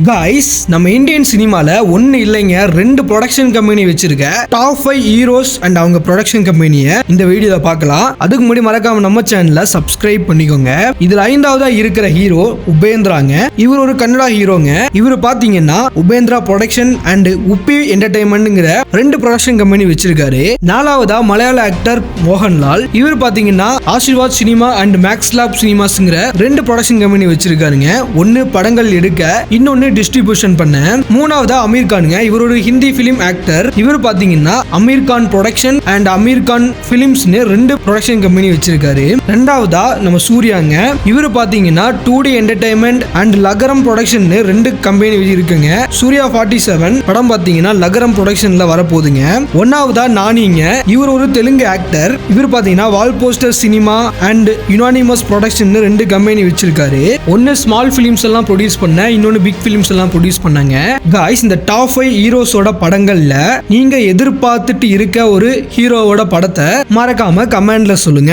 Guys நம்ம Indian சினிமால ஒன்னு இல்லைங்க ரெண்டு ப்ரொடக்ஷன் கம்பெனி வச்சிருக்க டாப் 5 ஹீரோஸ் அண்ட் அவங்க ப்ரொடக்ஷன் கம்பெனியை இந்த வீடியோல பார்க்கலாம். அதுக்கு முன்னாடி மறக்காம நம்ம சேனலை சப்ஸ்கிரைப் பண்ணிக்கோங்க. இதுல ஐந்தாவதா இருக்கிற ஹீரோ உபேந்திராங்க. இவர் ஒரு கன்னடா ஹீரோங்க. இவர் பாத்தீங்கன்னா உபேந்திரா ப்ரொடக்ஷன் அண்ட் உப்பி என்டர்டைன்மெண்ட்ங்கிற ரெண்டு ப்ரொடக்ஷன் கம்பெனி வச்சிருக்காரு. நாலாவதா மலையாள ஆக்டர் மோகன்லால். இவர் பாத்தீங்கன்னா Aashirvad cinema and Max Lab சினிமாஸ்ங்கிற ரெண்டு ப்ரொடக்ஷன் கம்பெனி வச்சிருக்காருங்க. ஒன்னு படங்கள் எடுக்க, இன்னொன்னு டிஸ்ட்ரிபியூஷன் பண்ண. மூணாவதா அமீர் கானுங்க. இவர் ஒரு ஹிந்தி பிலிம் ஆக்டர். இவர் பாத்தீங்கன்னா அமீர் கான் ப்ரொடக்ஷன் அண்ட் அமீர் கான் பிலிம்ஸ்னு ரெண்டு ப்ரொடக்ஷன் கம்பெனி வச்சிருக்காரு. ரெண்டாவதா நம்ம சூர்யாங்க. இவர் பாத்தீங்கன்னா 2D என்டர்டைன்மெண்ட் அண்ட் லகரம் ப்ரொடக்ஷன் ரெண்டு கம்பெனி இருக்குங்க. சூர்யா 47 படம் பாத்தீங்கன்னா லகரம் ப்ரொடக்ஷன்ல வரப்போகுதுங்க. ஒன்னாவதா நானிங்க. இவர் ஒரு தெலுங்கு ஆக்டர். இவர் பாத்தீங்கன்னா wall poster cinema and unanimous production ரெண்டு கம்பெனி வச்சிருக்காரு. ஒன்னு ஸ்மால் பிலிம்ஸ் எல்லாம் ப்ரொடியூஸ் பண்ண, இன்னொன்னு பிக் பிலிம்ஸ் எல்லாம் ப்ரொடியூஸ் பண்ணாங்க. गाइस இந்த டாப் 5 ஹீரோஸோட படங்கள்ல நீங்க எதிர்பார்த்துட்டு இருக்க ஒரு ஹீரோவோட படத்தை மறக்காம கமெண்ட்ல சொல்லுங்க.